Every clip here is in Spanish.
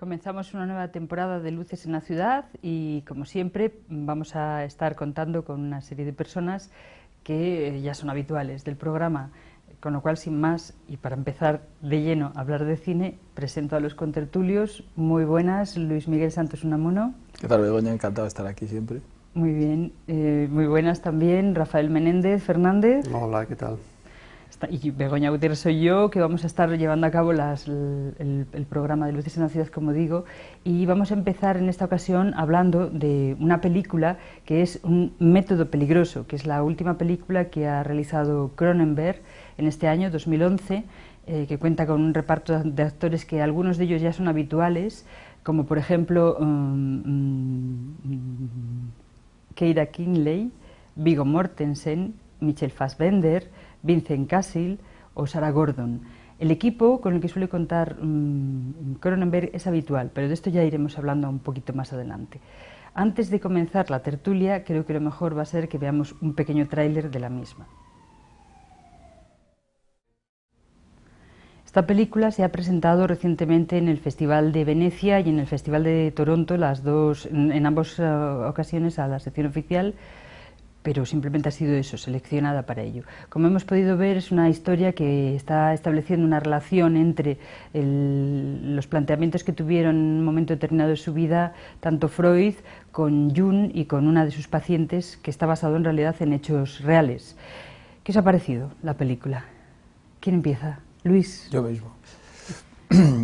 Comenzamos una nueva temporada de Luces en la Ciudad y, como siempre, vamos a estar contando con una serie de personas que ya son habituales del programa, con lo cual, sin más, y para empezar de lleno a hablar de cine, presento a los contertulios. Muy buenas, Luis Miguel Santos Unamuno. ¿Qué tal, Begoña? Encantado de estar aquí siempre. Muy bien, muy buenas también, Rafael Menéndez Fernández. Hola, ¿qué tal? Y Begoña Gutiérrez soy yo, que vamos a estar llevando a cabo el programa de Luces en la Ciudad, como digo, y vamos a empezar en esta ocasión hablando de una película que es Un método peligroso, que es la última película que ha realizado Cronenberg en este año 2011, que cuenta con un reparto de actores que algunos de ellos ya son habituales, como por ejemplo Keira Knightley, Viggo Mortensen, Michael Fassbender, Vincent Cassel o Sarah Gordon. El equipo con el que suele contar Cronenberg es habitual, pero de esto ya iremos hablando un poquito más adelante. Antes de comenzar la tertulia, creo que lo mejor va a ser que veamos un pequeño tráiler de la misma. Esta película se ha presentado recientemente en el Festival de Venecia y en el Festival de Toronto, en ambas ocasiones a la sección oficial, pero simplemente ha sido eso, seleccionada para ello. Como hemos podido ver, es una historia que está estableciendo una relación entre los planteamientos que tuvieron en un momento determinado de su vida, tanto Freud con Jung y con una de sus pacientes, que está basado en realidad en hechos reales. ¿Qué os ha parecido la película? ¿Quién empieza? Luis. Yo mismo.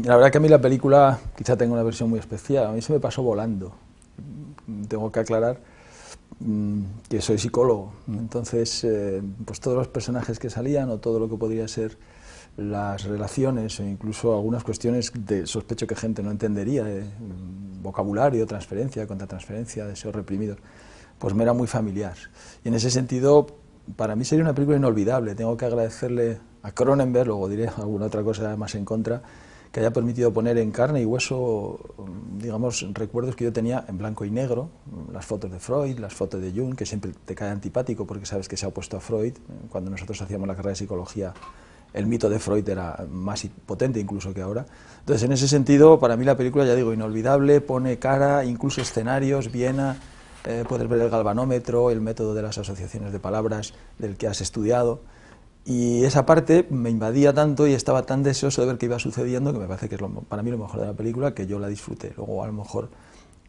La verdad que a mí la película, quizá tenga una versión muy especial, a mí se me pasó volando. Tengo que aclarar que soy psicólogo, entonces pues todos los personajes que salían o todo lo que podría ser las relaciones o incluso algunas cuestiones de sospecho que gente no entendería, vocabulario, transferencia, contratransferencia, deseos reprimidos, pues me era muy familiar. Y en ese sentido, para mí sería una película inolvidable. Tengo que agradecerle a Cronenberg, luego diré alguna otra cosa más en contra, que haya permitido poner en carne y hueso, digamos, recuerdos que yo tenía en blanco y negro, las fotos de Freud, las fotos de Jung, que siempre te cae antipático porque sabes que se ha opuesto a Freud. Cuando nosotros hacíamos la carrera de psicología, el mito de Freud era más potente incluso que ahora. Entonces, en ese sentido, para mí la película, ya digo, inolvidable, pone cara, incluso escenarios, Viena, puedes ver el galvanómetro, el método de las asociaciones de palabras del que has estudiado. Y esa parte me invadía tanto y estaba tan deseoso de ver qué iba sucediendo que me parece que es para mí lo mejor de la película, que yo la disfruté. Luego a lo mejor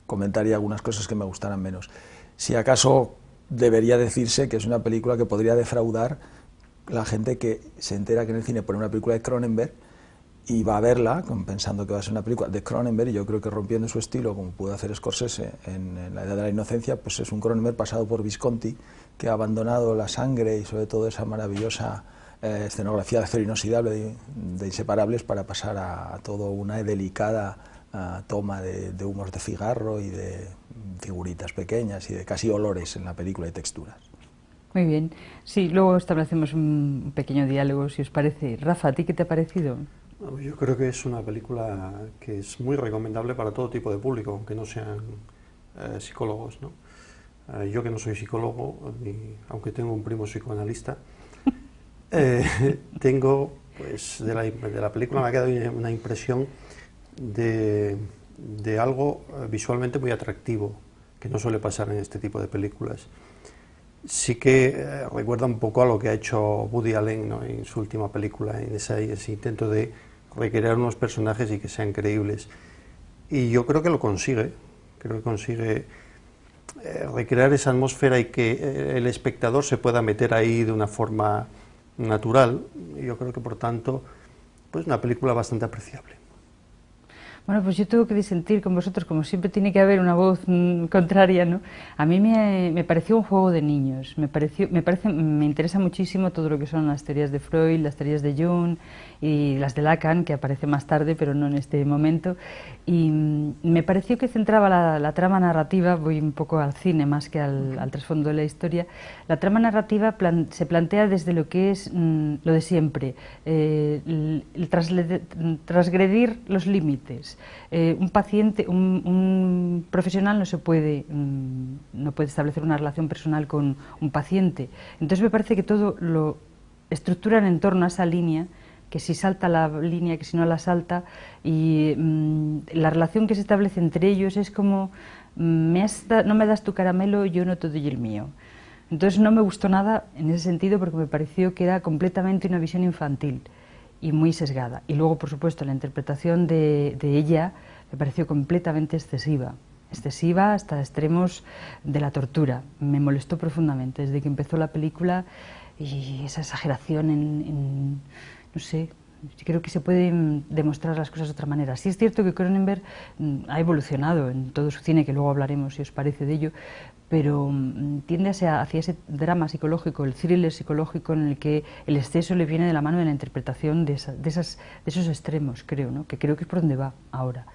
comentaría algunas cosas que me gustaran menos. Si acaso debería decirse que es una película que podría defraudar la gente que se entera que en el cine pone una película de Cronenberg y va a verla pensando que va a ser una película de Cronenberg, y yo creo que rompiendo su estilo, como pudo hacer Scorsese en La Edad de la Inocencia, pues es un Cronenberg pasado por Visconti, que ha abandonado la sangre y sobre todo esa maravillosa escenografía de acero inoxidable de Inseparables para pasar a toda una delicada toma de humos de cigarro y de figuritas pequeñas y de casi olores en la película y texturas. Muy bien. Sí, luego establecemos un pequeño diálogo, si os parece. Rafa, ¿a ti qué te ha parecido? Yo creo que es una película que es muy recomendable para todo tipo de público, aunque no sean psicólogos, ¿no? Yo que no soy psicólogo, aunque tengo un primo psicoanalista, tengo, pues, de la película me ha quedado una impresión de algo visualmente muy atractivo, que no suele pasar en este tipo de películas. Sí que recuerda un poco a lo que ha hecho Woody Allen, ¿no?, en su última película, en ese intento de recrear unos personajes y que sean creíbles. Y yo creo que lo consigue, recrear esa atmósfera y que el espectador se pueda meter ahí de una forma natural. Yo creo que, por tanto, pues una película bastante apreciable. Bueno, pues yo tengo que disentir con vosotros, como siempre tiene que haber una voz contraria, ¿no? A mí me pareció un juego de niños, me interesa muchísimo todo lo que son las teorías de Freud, las teorías de Jung y las de Lacan, que aparece más tarde, pero no en este momento, y me pareció que centraba la trama narrativa, voy un poco al cine más que al trasfondo de la historia. La trama narrativa se plantea desde lo que es lo de siempre, transgredir los límites. Un paciente, un profesional no puede establecer una relación personal con un paciente. Entonces me parece que todo lo estructuran en torno a esa línea que si salta la línea, que si no la salta, y la relación que se establece entre ellos es como, no me das tu caramelo, yo no te doy el mío. Entonces no me gustó nada en ese sentido porque me pareció que era completamente una visión infantil y muy sesgada. Y luego, por supuesto, la interpretación de ella me pareció completamente excesiva hasta extremos de la tortura. Me molestó profundamente desde que empezó la película, y esa exageración no sé, creo que se pueden demostrar las cosas de otra manera. Sí es cierto que Cronenberg ha evolucionado en todo su cine, que luego hablaremos si os parece de ello, pero tiende hacia ese drama psicológico, el thriller psicológico en el que el exceso le viene de la mano de la interpretación de esos extremos, creo, ¿no? Que creo que es por donde va ahora.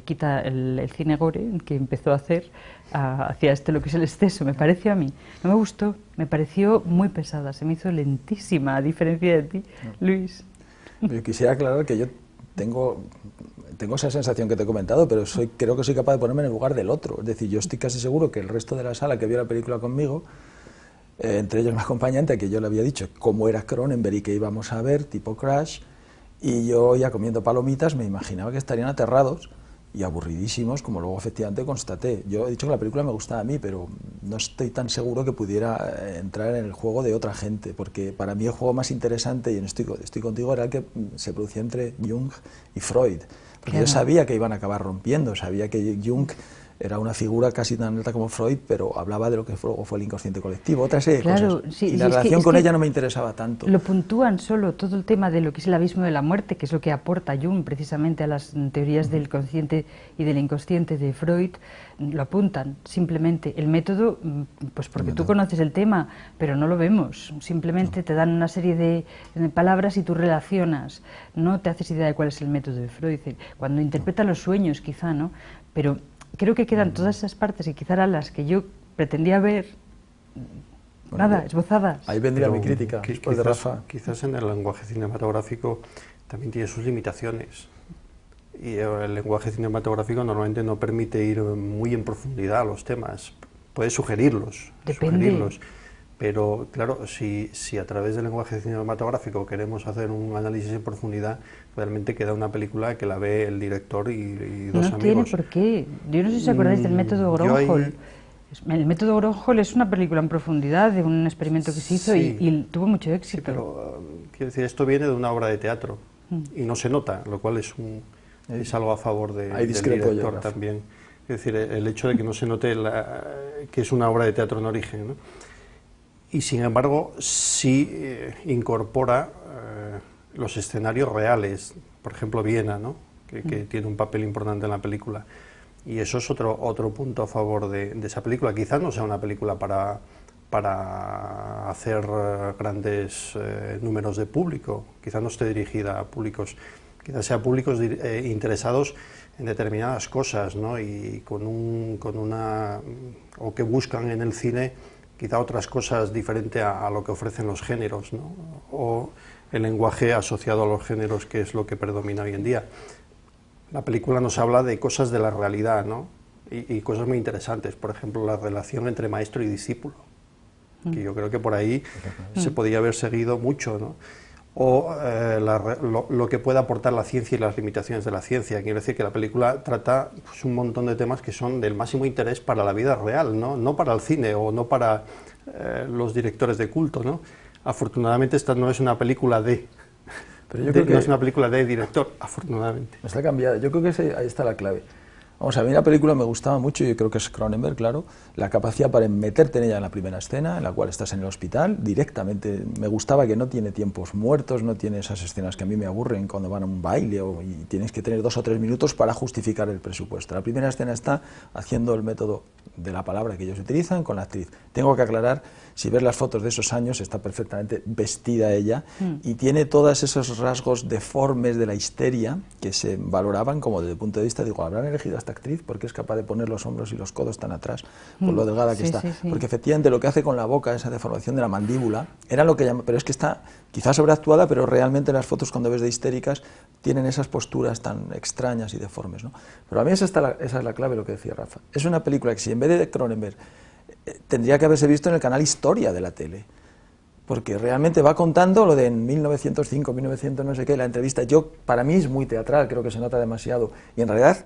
Quita el cine gore que empezó a hacer hacia lo que es el exceso, me pareció a mí. No me gustó, me pareció muy pesada, se me hizo lentísima, a diferencia de ti, Luis. Yo quisiera aclarar que yo tengo esa sensación que te he comentado, pero creo que soy capaz de ponerme en el lugar del otro. Es decir, yo estoy casi seguro que el resto de la sala que vio la película conmigo, entre ellos mi acompañante, que yo le había dicho cómo era Cronenberg y que íbamos a ver, tipo Crash, y yo ya comiendo palomitas me imaginaba que estarían aterrados y aburridísimos, como luego efectivamente constaté. Yo he dicho que la película me gustaba a mí, pero no estoy tan seguro que pudiera entrar en el juego de otra gente, porque para mí el juego más interesante, y estoy contigo, era el que se producía entre Jung y Freud, porque yo sabía que iban a acabar rompiendo, sabía que Jung era una figura casi tan alta como Freud, pero hablaba de lo que fue el inconsciente colectivo, otra serie de cosas. Sí, y la relación con ella no me interesaba tanto. Lo puntúan solo todo el tema de lo que es el abismo de la muerte, que es lo que aporta Jung precisamente a las teorías del consciente y del inconsciente de Freud, lo apuntan simplemente. El método, pues porque tú conoces el tema, pero no lo vemos, simplemente te dan una serie de palabras y tú relacionas, no te haces idea de cuál es el método de Freud. Cuando interpreta los sueños quizá, ¿no? Pero creo que quedan todas esas partes y quizá eran las que yo pretendía ver, esbozadas. Ahí vendría mi crítica, después de Rafa. Quizás en el lenguaje cinematográfico también tiene sus limitaciones. Y el lenguaje cinematográfico normalmente no permite ir muy en profundidad a los temas. Puede sugerirlos. Pero claro, si a través del lenguaje cinematográfico queremos hacer un análisis en profundidad, realmente queda una película que la ve el director y dos amigos. No tiene por qué. Yo no sé si os acordáis del método Gronholm. El método Gronholm es una película en profundidad de un experimento que se hizo y tuvo mucho éxito. Sí, pero quiero decir, esto viene de una obra de teatro y no se nota, lo cual es algo a favor del director también. Es decir, el hecho de que no se note que es una obra de teatro en origen, ¿no? Y sin embargo sí incorpora los escenarios reales, por ejemplo Viena, ¿no? que tiene un papel importante en la película, y eso es otro punto a favor de esa película. Quizás no sea una película para hacer grandes números de público, quizás no esté dirigida a públicos, quizás sea públicos interesados en determinadas cosas, ¿no? Y o que buscan en el cine quizá otras cosas diferentes a lo que ofrecen los géneros, ¿no? O el lenguaje asociado a los géneros, que es lo que predomina hoy en día. La película nos habla de cosas de la realidad, ¿no? Y cosas muy interesantes, por ejemplo, la relación entre maestro y discípulo, que yo creo que por ahí se podía haber seguido mucho, ¿no? O lo que puede aportar la ciencia y las limitaciones de la ciencia. Quiero decir que la película trata pues, un montón de temas que son del máximo interés para la vida real, no para el cine o no para los directores de culto, ¿no? Afortunadamente esta no es una película no es una película de director, afortunadamente. Está cambiada, yo creo que ahí está la clave. Vamos, a mí la película me gustaba mucho, yo creo que es Cronenberg, claro, la capacidad para meterte en ella en la primera escena, en la cual estás en el hospital, directamente. Me gustaba que no tiene tiempos muertos, no tiene esas escenas que a mí me aburren cuando van a un baile y tienes que tener 2 o 3 minutos para justificar el presupuesto. La primera escena está haciendo el método de la palabra que ellos utilizan con la actriz. Tengo que aclarar, si ves las fotos de esos años, está perfectamente vestida ella y tiene todos esos rasgos deformes de la histeria que se valoraban como desde el punto de vista, digo, ¿habrán elegido a esta actriz porque es capaz de poner los hombros y los codos tan atrás por lo delgada que está? Sí. Porque efectivamente lo que hace con la boca, esa deformación de la mandíbula, era lo que llama, pero es que está quizás sobreactuada, pero realmente las fotos cuando ves de histéricas tienen esas posturas tan extrañas y deformes, ¿no? Pero a mí esa es la clave, lo que decía Rafa. Es una película que si en vez de Cronenberg tendría que haberse visto en el canal Historia de la tele, porque realmente va contando lo de en 1905, 1900 no sé qué, la entrevista. Para mí es muy teatral, creo que se nota demasiado, y en realidad